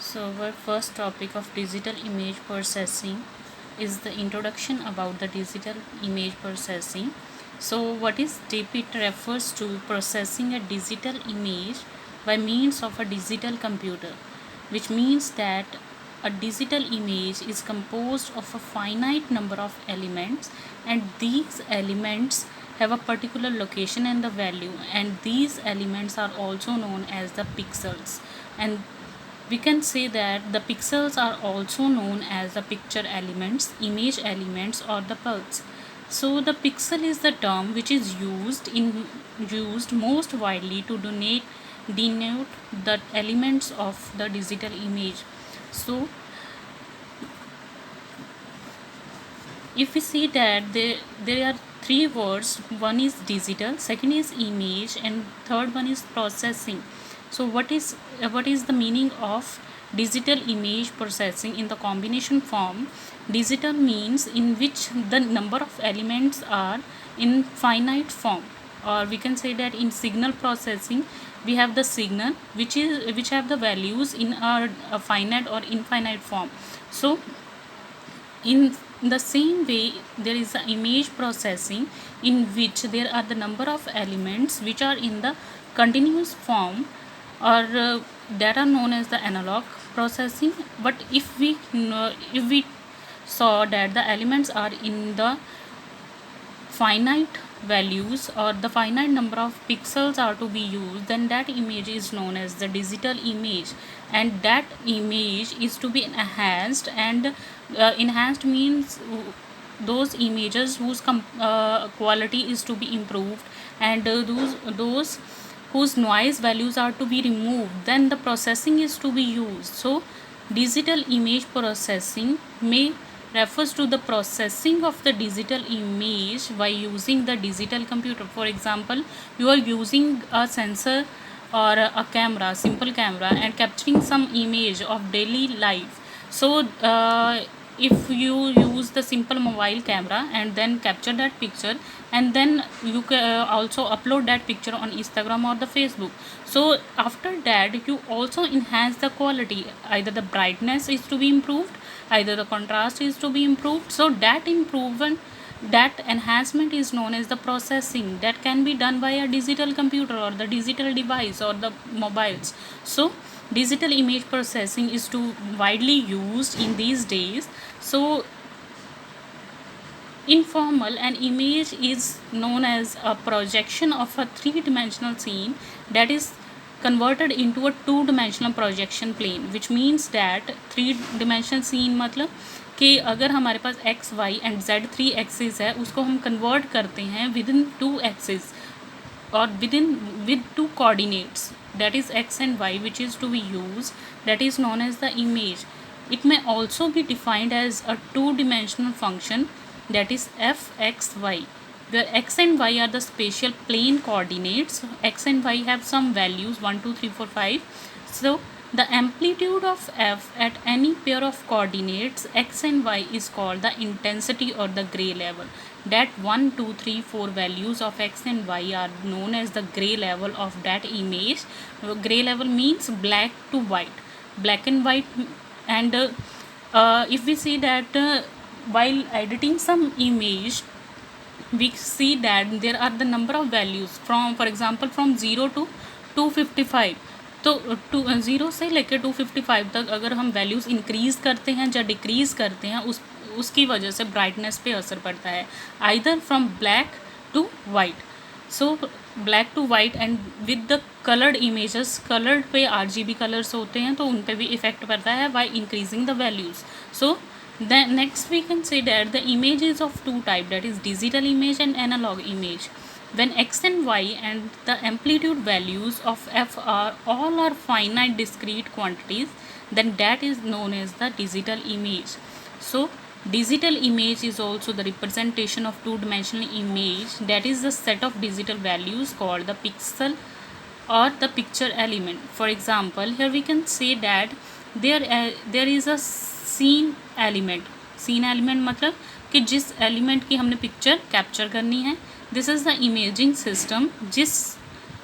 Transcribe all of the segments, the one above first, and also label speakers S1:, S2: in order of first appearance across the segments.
S1: So our first topic of digital image processing is the introduction about the digital image processing. So what is DIP? It refers to processing a digital image by means of a digital computer, which means that a digital image is composed of a finite number of elements, and these elements have a particular location and the value, and these elements are also known as the pixels. And we can say that the pixels are also known as the picture elements, image elements, or the pulse. So the pixel is the term which is used most widely to denote the elements of the digital image. So if we see that there are three words, one is digital, second is image, and third one is processing. So what is the meaning of digital image processing in the combination form? Digital means in which the number of elements are in finite form, or we can say that in signal processing we have the signal which have the values in a finite or infinite form. So in the same way, there is the image processing in which there are the number of elements which are in the continuous form, or that are known as the analog processing. But if we saw that the elements are in the finite values, or the finite number of pixels are to be used, then that image is known as the digital image, and that image is to be enhanced. And enhanced means those images whose quality is to be improved, and those whose noise values are to be removed, then the processing is to be used. So digital image processing may refers to the processing of the digital image by using the digital computer. For example, you are using a sensor or a camera, simple camera, and capturing some image of daily life. So if you use the simple mobile camera and then capture that picture, and then you can also upload that picture on Instagram or the Facebook. So after that you also enhance the quality, either the brightness is to be improved, either the contrast is to be improved. So that improvement, that enhancement is known as the processing, that can be done by a digital computer or the digital device or the mobiles. So digital image processing is too widely used in these days. So in formal, an image is known as a projection of a three-dimensional scene that is converted into a two-dimensional projection plane, which means that three-dimensional scene मतलब कि अगर हमारे पास X Y and Z three axis है, उसको हम convert करते हैं with in two axis or with two coordinates, that is x and y, which is to be used, that is known as the image. It may also be defined as a two-dimensional function, that is fxy, where x and y are the spatial plane coordinates. X and y have some values 1 2 3 4 5. So the amplitude of f at any pair of coordinates x and y is called the intensity or the gray level. That 1 2 3 4 values of x and y are known as the gray level of that image. Gray level means black to white, black and white. And if we see that while editing some image, we see that there are the number of values from, for example, from 0 to 255. तो zero से लेकर 255 तक अगर हम values increase करते हैं या decrease करते हैं, उसकी वजह से ब्राइटनेस पे असर पड़ता है, either from black to white. So black to white and with the coloured images, coloured पे RGB कलर्स होते हैं, तो उन पे भी इफ़ेक्ट पड़ता है by increasing the values. So then next we can say that the image is of two type, that is digital image and analog image. When x and y and the amplitude values of f are all are finite discrete quantities, then that is known as the digital image. So digital image is also the representation of two-dimensional image, that is the set of digital values called the pixel or the picture element. For example, here we can say that there is a scene element. Scene element मतलब कि जिस element की हमने picture capture करनी है. This is the imaging system जिस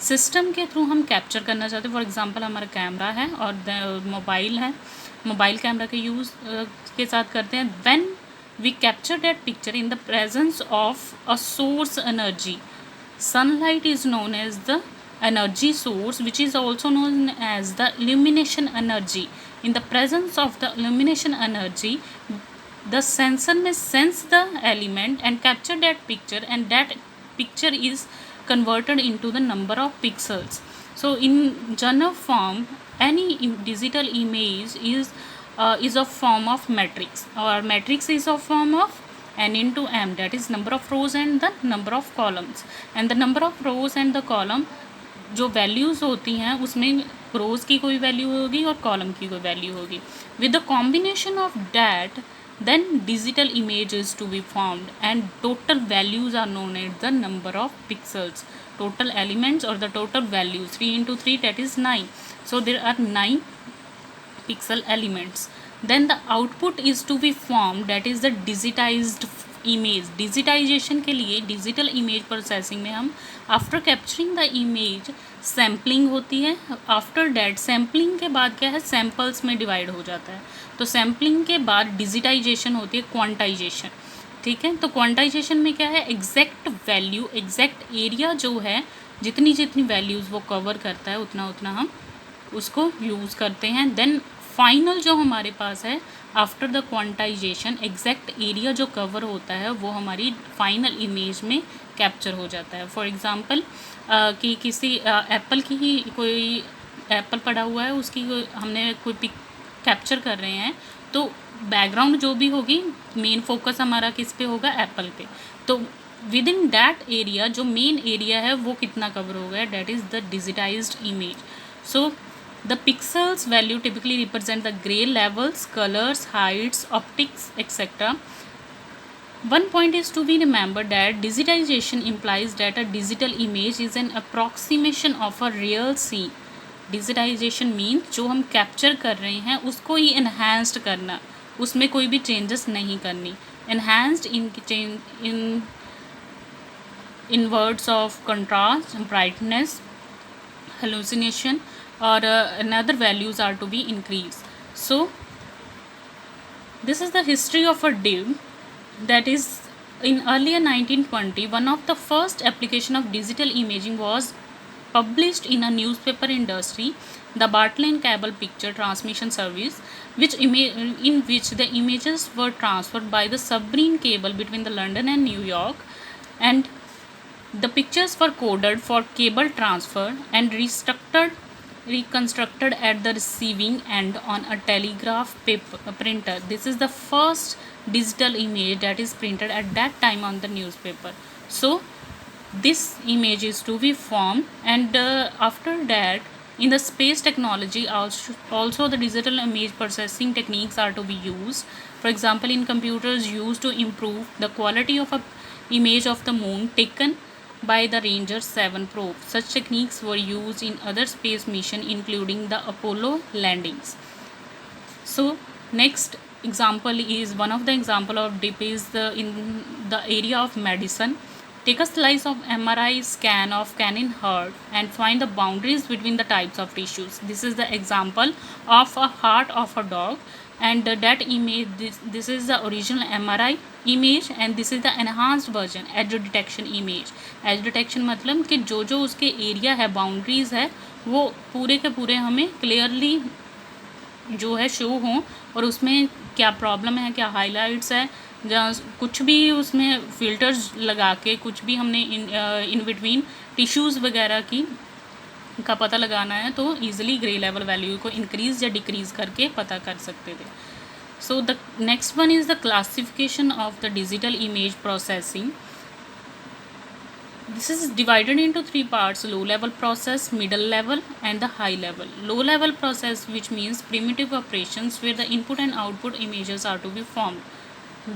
S1: system के through हम कैप्चर करना चाहते हैं। फॉर एग्जांपल हमारा कैमरा है और मोबाइल है, मोबाइल कैमरा के यूज़ के साथ करते हैं। When we capture that picture in the presence of a source energy, sunlight is known as the energy source, which is also known as the illumination energy. In the presence of the illumination energy, the sensor may sense the element and capture that picture, and that picture is converted into the number of pixels. So in general form, any digital image is a form of matrix, or matrix is a form of n into m, that is number of rows and the number of columns. And the number of rows and the column, जो values होती हैं उसमें रोज़ की कोई value होगी और column की कोई वैल्यू होगी. With the combination of that, then digital image is to be formed, and total values are known as the number of pixels, total elements or the total values. 3 into 3, that is 9. So there are 9 pixel elements. Then the output is to be formed, that is the digitized image. Digitization के लिए digital image processing में हम after capturing the image sampling होती है. After that sampling के बाद क्या है, सैम्पल्स में डिवाइड हो जाता है. तो सैम्पलिंग के बाद डिजिटाइजेशन होती है क्वांटाइजेशन. ठीक है, तो क्वांटाइजेशन में क्या है, एग्जैक्ट वैल्यू, एग्जैक्ट एरिया जो है, जितनी जितनी वैल्यूज़ वो कवर करता है उतना उतना हम उसको यूज़ करते हैं. देन फाइनल जो हमारे पास है after the quantization, exact area जो कवर होता है वो हमारी फाइनल इमेज में कैप्चर हो जाता है. फॉर एग्जांपल कि किसी एप्पल की ही कोई एप्पल पड़ा हुआ है, उसकी हमने कोई पिक कैप्चर कर रहे हैं, तो बैकग्राउंड जो भी होगी, मेन फोकस हमारा किस पे होगा, एप्पल पे. तो विद इन दैट एरिया जो मेन एरिया है वो कितना कवर हो गया, that is the digitised image. So the pixels value typically represent the gray levels, colors, heights, optics, etc. One point is to be remembered that digitization implies that a digital image is an approximation of a real scene. Digitization means जो हम capture कर रहे हैं उसको ही enhanced करना, उसमें कोई भी चेंजेस नहीं करनी. Enhanced in words of contrast, brightness, hallucination, or another values are to be increased. So this is the history of a div. That is, in earlier 1920, one of the first application of digital imaging was published in a newspaper industry, the Bartley and Cable Picture Transmission Service, in which the images were transferred by the submarine cable between the London and New York, and the pictures were coded for cable transfer and reconstructed at the receiving end on a telegraph printer. This is the first digital image that is printed at that time on the newspaper. So this image is to be formed, and after that, in the space technology also the digital image processing techniques are to be used. For example, in computers used to improve the quality of a image of the moon taken by the Ranger 7 probe. Such techniques were used in other space missions, including the Apollo landings. So next example is one of the example of DIP is in the area of medicine. Take a slice of MRI scan of canine heart and find the boundaries between the types of tissues. This is the example of a heart of a dog, and that image, this is the original MRI image, and this is the enhanced version, edge detection image. edge detection मतलब कि जो जो उसके area है, boundaries है, वो पूरे के पूरे हमें क्लियरली जो है शो हों, और उसमें क्या प्रॉब्लम है, क्या हाइलाइट्स है, जहाँ कुछ भी उसमें फ़िल्टर्स लगा के कुछ भी हमने इन बिटवीन टिश्यूज़ वगैरह की का पता लगाना है तो ईजिली ग्रे लेवल वैल्यू को इंक्रीज़ या डिक्रीज़ करके पता कर सकते थे. सो the next one is the classification of the digital image processing. This is divided into 3 parts: low level process, middle level, and the high level. Low level process, which means primitive operations where the input and output images are to be formed.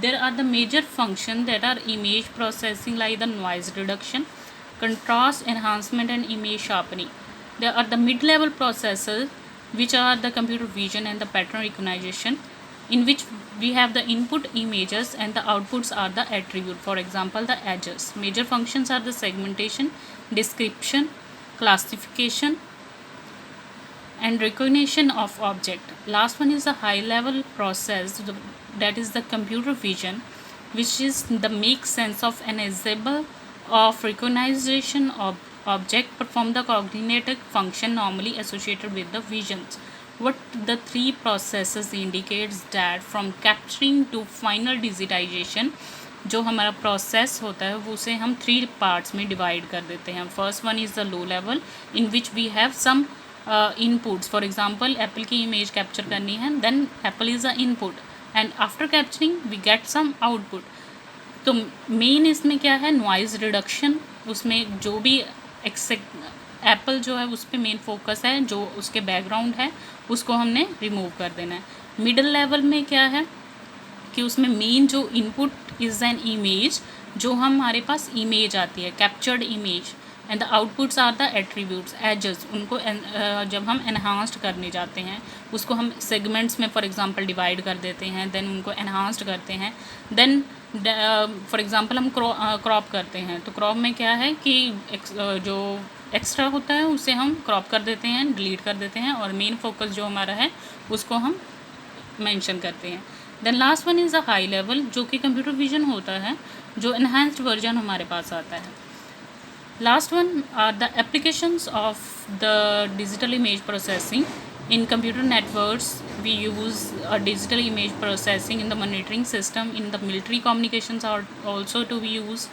S1: There are the major functions that are image processing, like the noise reduction, contrast enhancement, and image sharpening. There are the mid level processes, which are the computer vision and the pattern recognition, in which we have the input images and the outputs are the attribute. For example, the edges. Major functions are the segmentation, description, classification, and recognition of object. Last one is a high level process, that is the computer vision, which is the make sense of enable of recognition of object perform the cognitive function normally associated with the visions. What the three processes indicates that from capturing to final digitization, जो हमारा process होता है वो उसे हम 3 parts में divide कर देते हैं. First one is the low level in which we have some inputs. For example apple की इमेज कैप्चर करनी है, then apple is a input and after capturing we get some output. तो main इसमें क्या है, नॉइज़ रिडक्शन. उसमें जो भी एप्पल जो है उस पर मेन फोकस है, जो उसके बैकग्राउंड है उसको हमने रिमूव कर देना है. मिडल लेवल में क्या है कि उसमें मेन जो इनपुट इज़ एन इमेज, जो हमारे पास इमेज आती है captured image, and the outputs are the attributes edges. उनको जब हम एनहांस्ड करने जाते हैं उसको हम सेगमेंट्स में फॉर एग्जांपल डिवाइड कर देते हैं, देन उनको एनहांस्ड करते हैं. देन फॉर एग्जांपल हम क्रॉप करते हैं, तो क्रॉप में क्या है कि जो एक्स्ट्रा होता है उसे हम क्रॉप कर देते हैं, डिलीट कर देते हैं, और मेन फोकस जो हमारा है उसको हम मेंशन करते हैं. Then last one is a high level, जो कि कंप्यूटर विजन होता है, जो एनहांस्ड वर्जन हमारे पास आता है. Last one are the applications of the digital image processing. In computer networks, we use a digital image processing in the monitoring system. In the military communications are also to be used.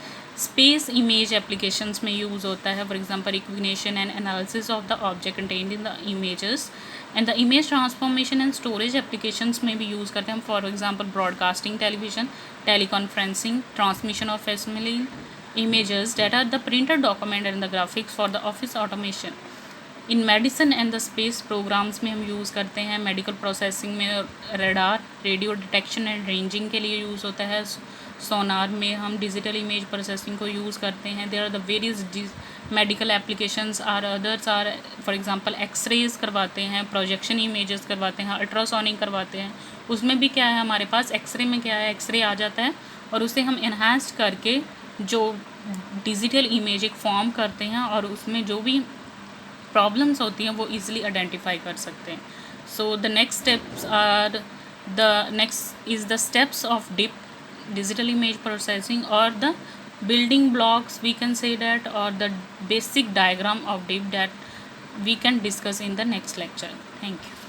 S1: Space image applications में use होता है, for example recognition and analysis of the object contained in the images. And the image transformation and storage applications में भी use करते हैं, for example broadcasting television, teleconferencing, transmission of facsimile images that are the printed document and the graphics for the office automation. In medicine and the space programmes में हम use करते हैं. Medical processing में radar, radio detection and ranging के लिए use होता है. Sonar में हम डिजिटल इमेज प्रोसेसिंग को यूज़ करते हैं. There are the various medical applications are others are, for example X rays करवाते हैं, प्रोजेक्शन इमेजेस करवाते हैं, अल्ट्रासोनिक करवाते हैं. उसमें भी क्या है हमारे पास, एक्सरे में क्या है, एक्सरे आ जाता है और उसे हम एनहांस करके जो डिजिटल इमेज एक फॉर्म करते हैं और उसमें जो भी प्रॉब्लम्स होती हैं वो इजीली आइडेंटिफाई कर सकते हैं. So the next steps are the next is the steps of dip digital image processing और the building blocks we can say that, or the basic diagram of DIP that we can discuss in the next lecture. Thank you.